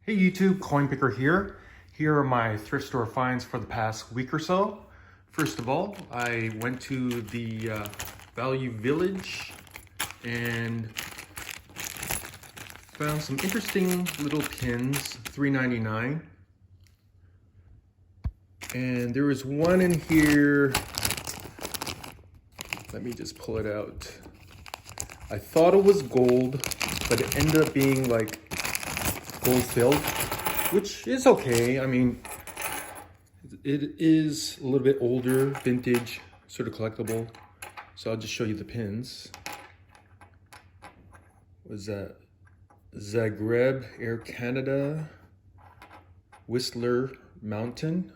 Hey YouTube, Coinpicker here. Here are my thrift store finds for the past week or so. First of all, I went to the Value Village and found some interesting little pins, $3.99. And there was one in here, let me just pull it out. I thought it was gold, but it ended up being like gold filled, which is okay. I mean, it is a little bit older, vintage, sort of collectible. So I'll just show you the pins. Was that Zagreb, Air Canada, Whistler Mountain,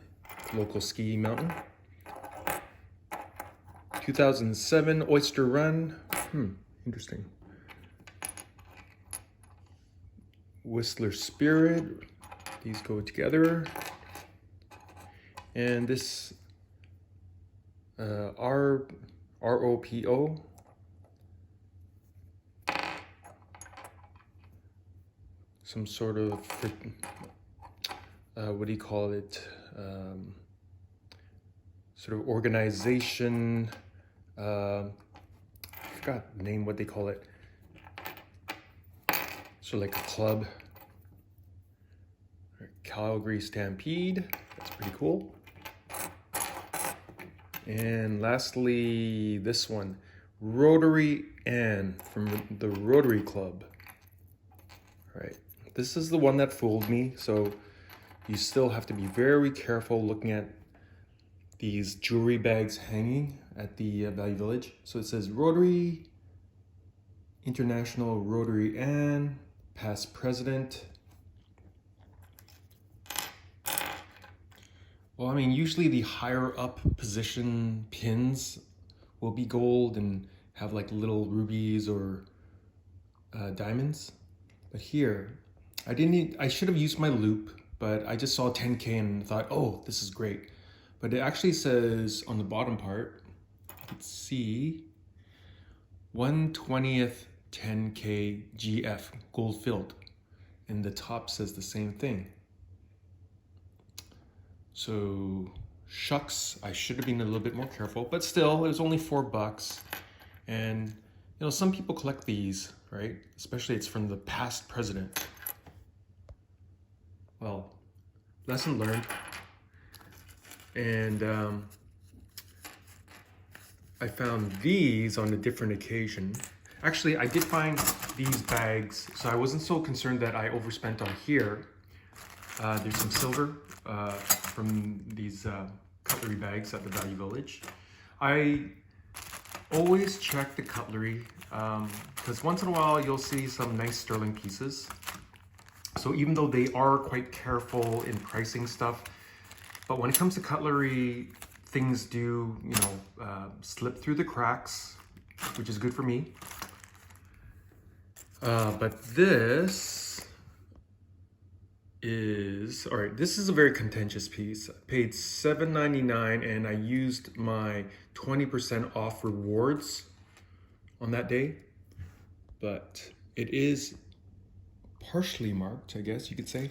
local ski mountain. 2007 Oyster Run. Interesting. Whistler Spirit, these go together. And this ROPO, some sort of, what do you call it? Sort of organization, I forgot the name, what they call it. So like a club. Calgary Stampede, that's pretty cool. And lastly, this one, Rotary Ann from the Rotary Club. All right, this is the one that fooled me, so you still have to be very careful looking at these jewelry bags hanging at the Value Village. So it says Rotary International Rotary Ann, past president. Well, I mean, usually the higher up position pins will be gold and have like little rubies or diamonds. But here, I should have used my loop, but I just saw 10K and thought, oh, this is great. But it actually says on the bottom part, let's see, 1/20th 10K GF, gold filled. And the top says the same thing. So, shucks, I should have been a little bit more careful, but still, it was only $4. And, you know, some people collect these, right? Especially it's from the past president. Well, lesson learned. And I found these on a different occasion. Actually, I did find these bags, so I wasn't so concerned that I overspent on here. There's some silver from these cutlery bags at the Value Village. I always check the cutlery because once in a while you'll see some nice sterling pieces. So even though they are quite careful in pricing stuff, but when it comes to cutlery, things do, you know, slip through the cracks, which is good for me. But this is, all right, this is a very contentious piece. I paid $7.99 and I used my 20% off rewards on that day, but it is partially marked, I guess you could say.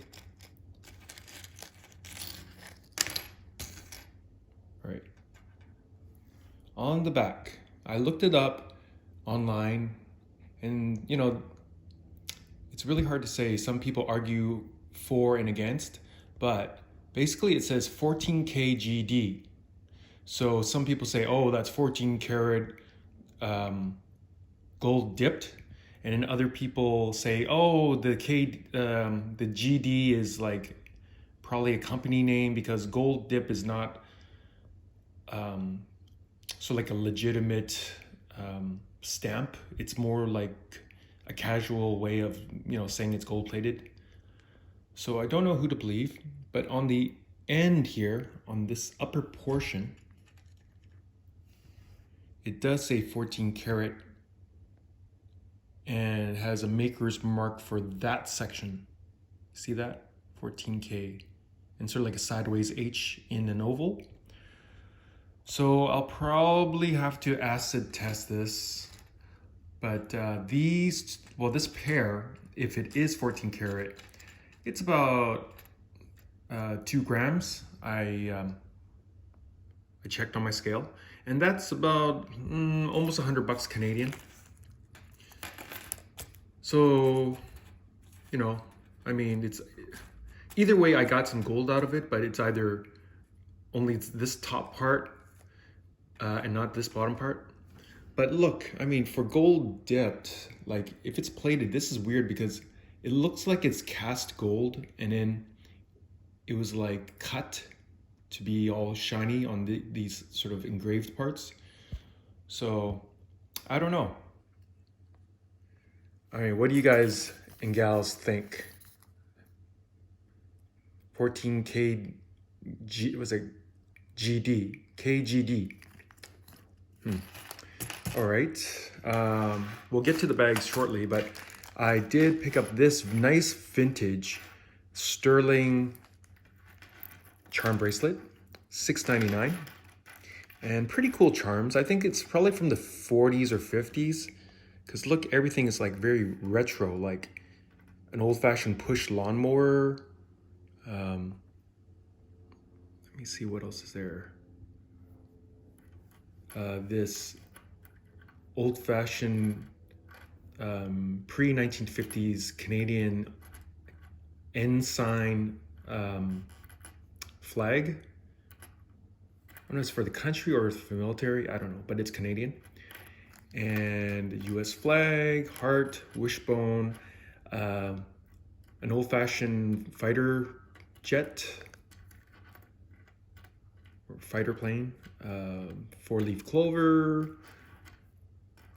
All right, on the back, I looked it up online and, you know, it's really hard to say. Some people argue for and against, but basically it says 14K GD. So some people say, oh, that's 14 karat gold dipped. And then other people say, oh, the GD is like probably a company name because gold dip is not so like a legitimate stamp. It's more like a casual way of, you know, saying it's gold plated. So I don't know who to believe, but on the end here, on this upper portion, it does say 14 karat and it has a maker's mark for that section. See that? 14K. And sort of like a sideways H in an oval. So I'll probably have to acid test this. But this pair, if it is 14 karat, It's about 2 grams. I checked on my scale, and that's about almost $100 Canadian. So, you know, I mean, it's either way, I got some gold out of it, but it's either only this top part and not this bottom part. But look, I mean, for gold dipped, like if it's plated, this is weird because it looks like it's cast gold and then it was like cut to be all shiny on these sort of engraved parts. So I don't know. All right, what do you guys and gals think? 14K was it GD? KGD. All right, we'll get to the bags shortly, but I did pick up this nice vintage sterling charm bracelet, $6.99, and pretty cool charms. I think it's probably from the 40s or 50s, because look, everything is like very retro, like an old-fashioned push lawnmower. Let me see what else is there. This old-fashioned pre-1950s Canadian ensign flag. I don't know if it's for the country or for the military, I don't know, but it's Canadian. And the US flag, heart, wishbone, an old-fashioned fighter jet, or fighter plane, 4-leaf clover,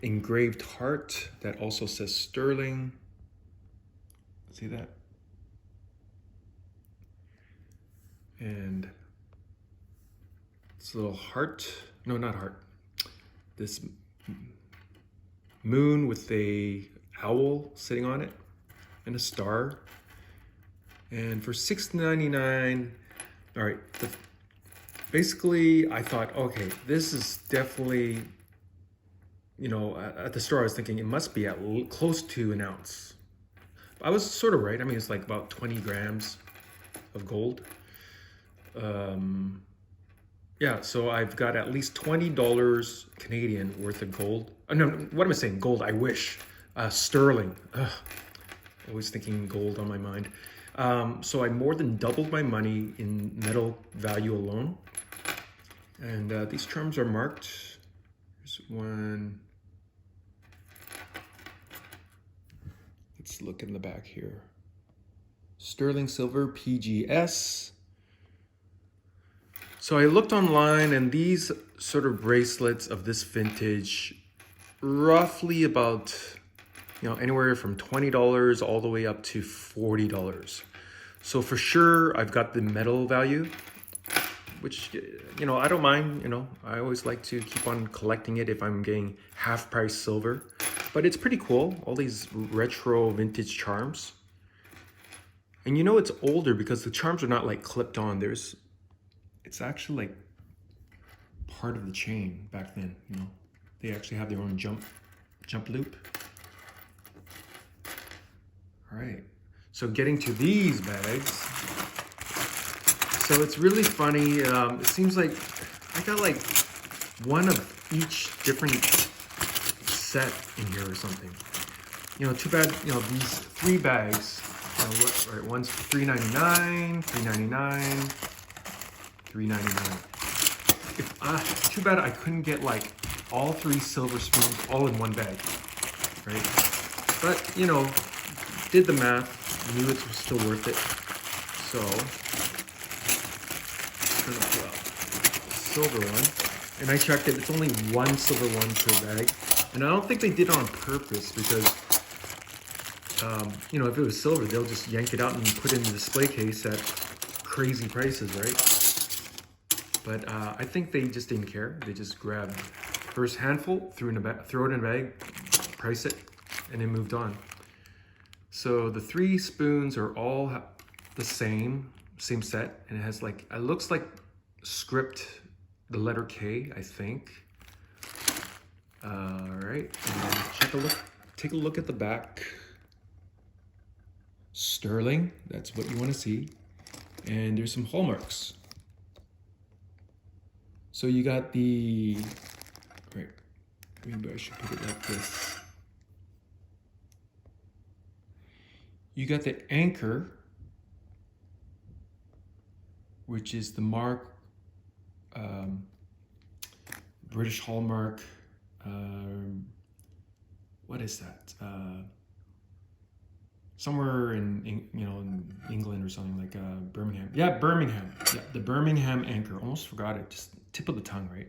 engraved heart that also says sterling. See that? And this little heart, no, not heart, this moon with a owl sitting on it and a star. And for $6.99, all right, basically I thought, okay, this is definitely, you know, at the store I was thinking it must be at close to an ounce. I was sort of right. I mean, it's like about 20 grams of gold. Yeah, so I've got at least $20 Canadian worth of gold. No, what am I saying? Gold, I wish. Sterling. Ugh. Always thinking gold on my mind. So I more than doubled my money in metal value alone. And these charms are marked. Here's one. Let's look in the back here. Sterling silver PGS. So I looked online, and these sort of bracelets of this vintage, roughly about, you know, anywhere from $20 all the way up to $40. So for sure, I've got the metal value, which, you know, I don't mind. You know, I always like to keep on collecting it if I'm getting half price silver. But it's pretty cool, all these retro vintage charms. And you know it's older because the charms are not like clipped on. It's actually like part of the chain back then, you know. They actually have their own jump loop. All right, so getting to these bags. So it's really funny. It seems like I got like one of each different set in here or something. You know, too bad, you know, these 3 bags, right, one's $3.99, $3.99, $3.99. Too bad I couldn't get like all 3 silver spoons all in one bag, right? But, you know, did the math, knew it was still worth it. So, I'm gonna pull out the silver one. And I checked it, it's only 1 silver one per bag. And I don't think they did it on purpose because, you know, if it was silver, they'll just yank it out and put it in the display case at crazy prices, right? But I think they just didn't care. They just grabbed first handful, throw it in a bag, price it, and then moved on. So the 3 spoons are all the same set, and it has like, it looks like script, the letter K, I think. All right, and take a look at the back. sterling, that's what you want to see. And there's some hallmarks. So you got the, right, maybe I should put it like this. You got the anchor, which is the mark, British hallmark, what is that? Somewhere in England or something, like Birmingham. Yeah, Birmingham. Yeah, the Birmingham anchor. Almost forgot it. Just tip of the tongue, right?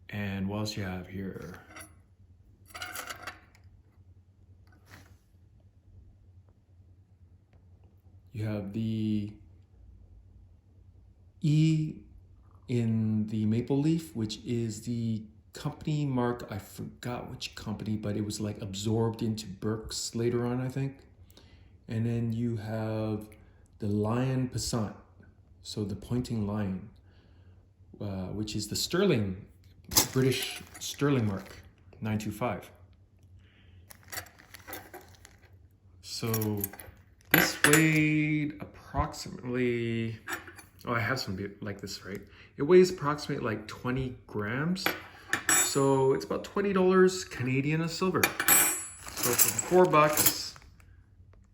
And what else you have here? You have the E in the maple leaf, which is the company mark. I forgot which company, but it was like absorbed into Burke's later on, I think. And then you have the lion passant, so the pointing lion, which is the sterling, British sterling mark, 925. So this weighed approximately, oh, I have some like this, right? It weighs approximately like 20 grams. So it's about $20 Canadian of silver. So for $4,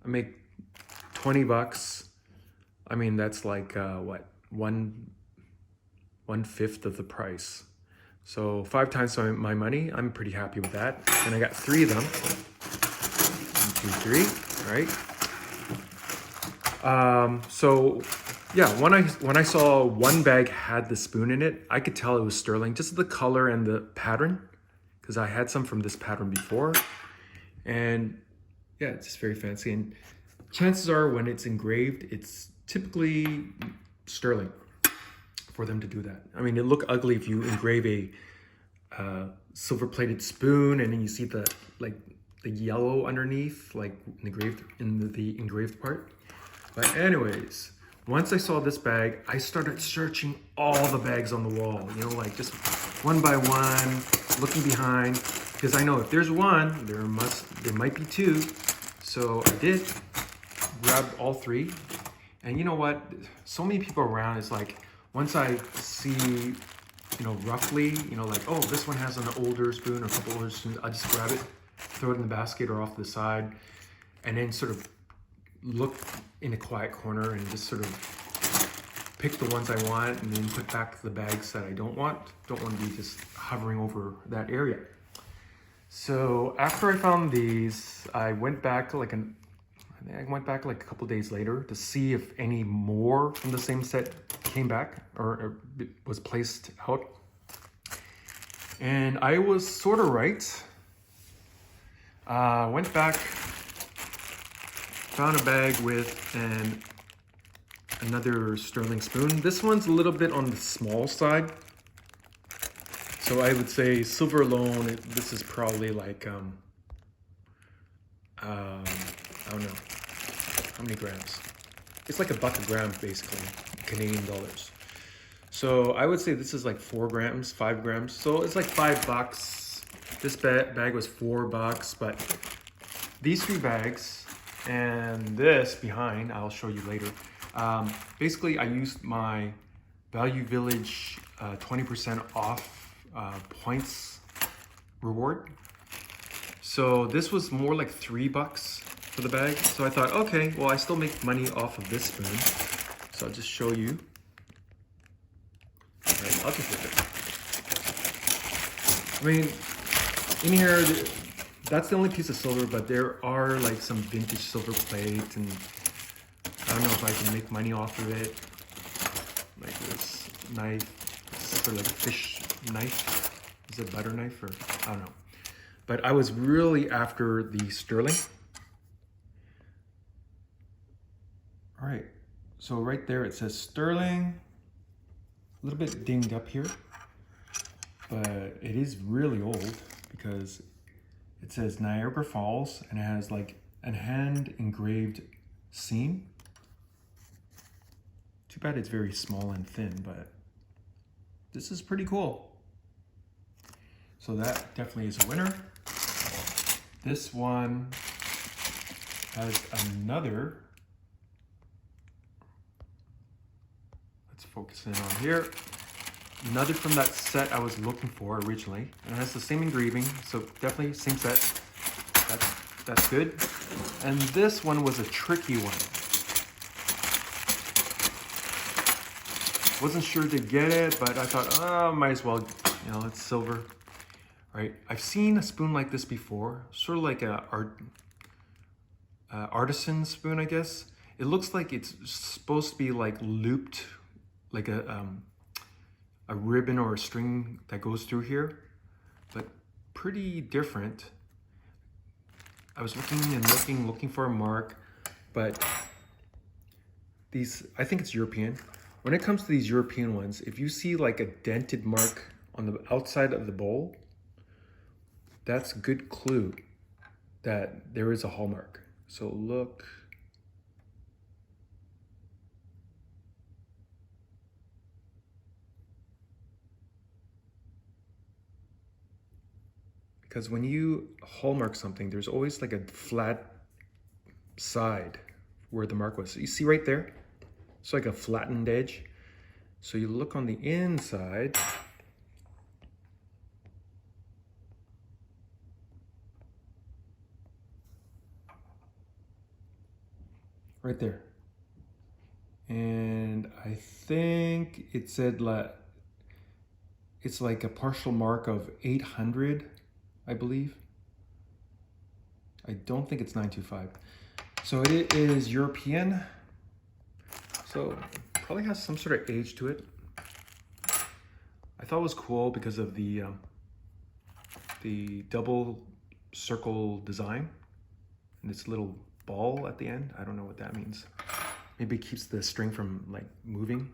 I make 20 bucks. I mean, that's like what, one fifth of the price. So 5 times my money. I'm pretty happy with that. And I got 3 of them. 1, 2, 3. All right. So yeah, when I saw one bag had the spoon in it, I could tell it was sterling, just the color and the pattern, because I had some from this pattern before. And yeah, it's just very fancy. And chances are when it's engraved, it's typically sterling for them to do that. I mean, it look ugly if you engrave a silver-plated spoon and then you see the yellow underneath, like engraved in the engraved part. But anyways, once I saw this bag, I started searching all the bags on the wall, you know, like just one by one, looking behind, because I know if there's one, there might be 2. So I did grab all 3. And you know what? So many people around, it's like, once I see, you know, roughly, you know, like, oh, this one has an older spoon or a couple older spoons, I just grab it, throw it in the basket or off to the side, and then sort of look in a quiet corner and just sort of pick the ones I want and then put back the bags that I don't want. Don't want to be just hovering over that area. So after I found these, I went back like a couple days later to see if any more from the same set came back or was placed out. And I was sort of right. Went back, found a bag with another sterling spoon. This one's a little bit on the small side. So I would say silver alone, this is probably like, I don't know, how many grams? It's like $1 a gram, basically, Canadian dollars. So I would say this is like 4 grams, 5 grams. So it's like $5. This bag was $4, but these 3 bags and this behind, I'll show you later. Basically, I used my Value Village 20% off points reward. So this was more like $3 for the bag. So I thought, okay, well, I still make money off of this spoon. So I'll just show you. All right, I'll just flip it. I mean, in here, that's the only piece of silver, but there are like some vintage silver plate, and I don't know if I can make money off of it. Like this knife, sort of like a fish knife. Is it a butter knife or I don't know. But I was really after the sterling. All right, so right there it says sterling. A little bit dinged up here, but it is really old because it says Niagara Falls and it has like a hand engraved seam. Too bad it's very small and thin, but this is pretty cool. So that definitely is a winner. This one has another, let's focus in on here, another from that set I was looking for originally, and it has the same engraving, so definitely same set. That's good. And this one was a tricky one. Wasn't sure to get it, but I thought, oh, might as well, you know, it's silver. Right, I've seen a spoon like this before, sort of like a artisan spoon, I guess. It looks like it's supposed to be like looped, like a ribbon or a string that goes through here, but pretty different. I was looking for a mark, but these, I think it's European. When it comes to these European ones, if you see like a dented mark on the outside of the bowl, that's a good clue that there is a hallmark. So look. Because when you hallmark something, there's always like a flat side where the mark was. So you see right there? It's like a flattened edge. So you look on the inside. Right there. And I think it said it's like a partial mark of 800, I believe. I don't think it's 925. So it is European. So probably has some sort of age to it. I thought it was cool because of the double circle design and this little ball at the end. I don't know what that means. Maybe it keeps the string from like moving.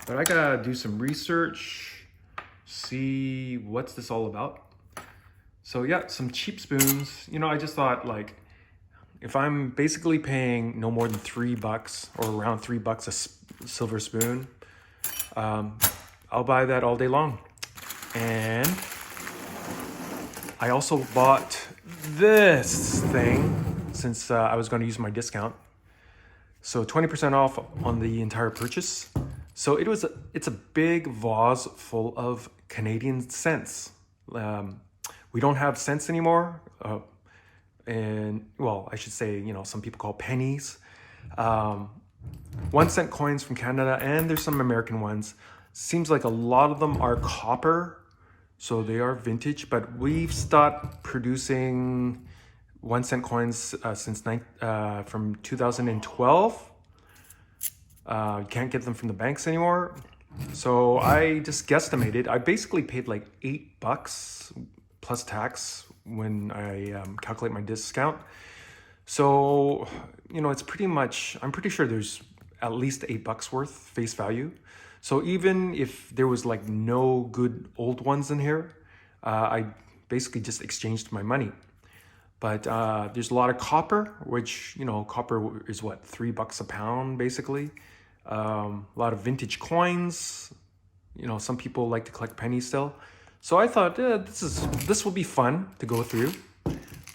But I gotta do some research, see what's this all about. So yeah, some cheap spoons. You know, I just thought like, if I'm basically paying no more than $3 or around $3 a silver spoon, I'll buy that all day long. And I also bought this thing since I was going to use my discount. So 20% off on the entire purchase. So it's a big vase full of Canadian cents. We don't have cents anymore. And well, I should say, you know, some people call pennies. 1 cent coins from Canada, and there's some American ones. Seems like a lot of them are copper, so they are vintage, but we've stopped producing 1 cent coins from 2012. You can't get them from the banks anymore. So I just guesstimated. I basically paid like $8 plus tax when I calculate my discount. So, you know, it's pretty much, I'm pretty sure there's at least $8 worth face value. So even if there was like no good old ones in here, I basically just exchanged my money. But there's a lot of copper, which, you know, copper is what, $3 a pound basically. A lot of vintage coins. You know, some people like to collect pennies still. So I thought this will be fun to go through.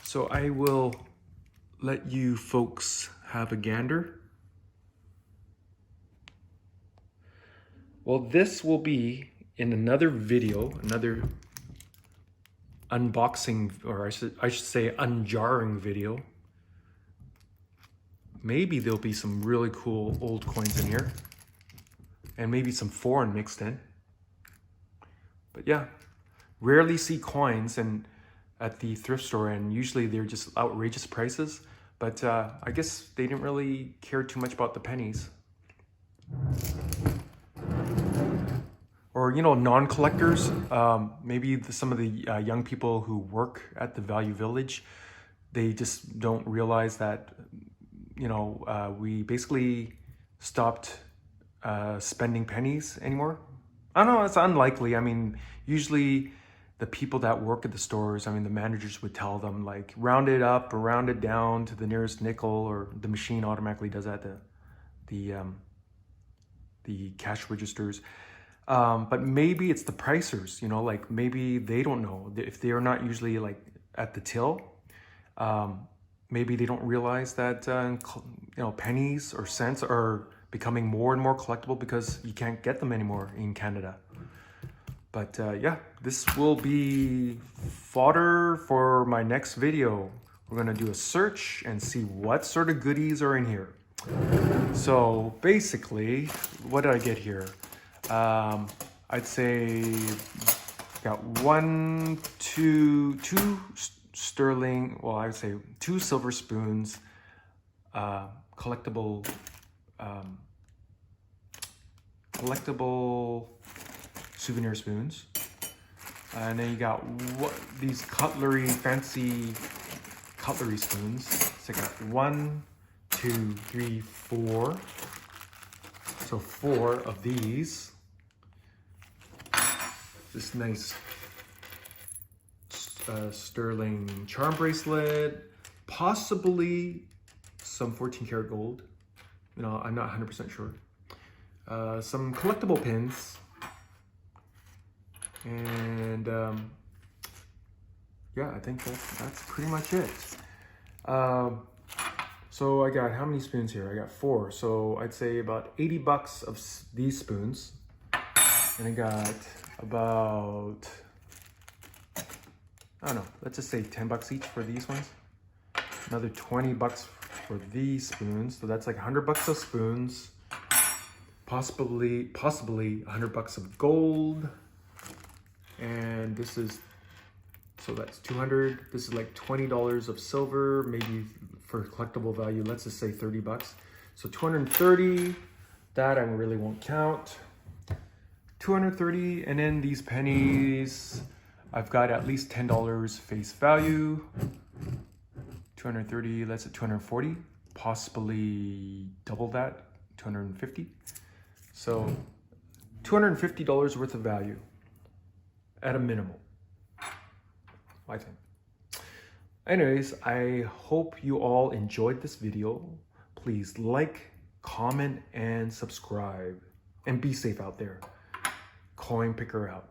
So I will let you folks have a gander. Well, this will be in another video, another unboxing, or I should say unjarring video. Maybe there'll be some really cool old coins in here, and maybe some foreign mixed in. But yeah, rarely see coins and at the thrift store, and usually they're just outrageous prices. But I guess they didn't really care too much about the pennies. Or, you know, non-collectors, maybe some of the young people who work at the Value Village, they just don't realize that, you know, we basically stopped spending pennies anymore. I don't know, it's unlikely. I mean, usually the people that work at the stores, I mean, the managers would tell them like, round it up or round it down to the nearest nickel, or the machine automatically does that, the cash registers. But maybe it's the pricers, you know, like maybe they don't know if they are not usually like at the till. maybe they don't realize that pennies or cents are becoming more and more collectible because you can't get them anymore in Canada. But yeah, this will be fodder for my next video. We're gonna do a search and see what sort of goodies are in here. So basically, what did I get here? I'd say got two sterling, well, I would say 2 silver spoons, collectible souvenir spoons. And then you got these fancy cutlery spoons. So I got 1, 2, 3, 4. So 4 of these. This nice sterling charm bracelet, possibly some 14 karat gold. I'm not 100% sure. Some collectible pins, and yeah, I think that's pretty much it. So I got how many spoons here? I got 4. So I'd say about 80 bucks of these spoons, and I got about, I don't know, let's just say 10 bucks each for these ones. Another 20 bucks for these spoons. So that's like 100 bucks of spoons. Possibly 100 bucks of gold. And this is, so that's 200. This is like $20 of silver, maybe for collectible value, let's just say 30 bucks. So 230, that I really won't count. 230, and then these pennies, I've got at least $10 face value. 230, that's at 240, possibly double that, 250. So $250 worth of value at a minimum, I think. Anyways, I hope you all enjoyed this video. Please like, comment, and subscribe. And be safe out there. Coinpicker out.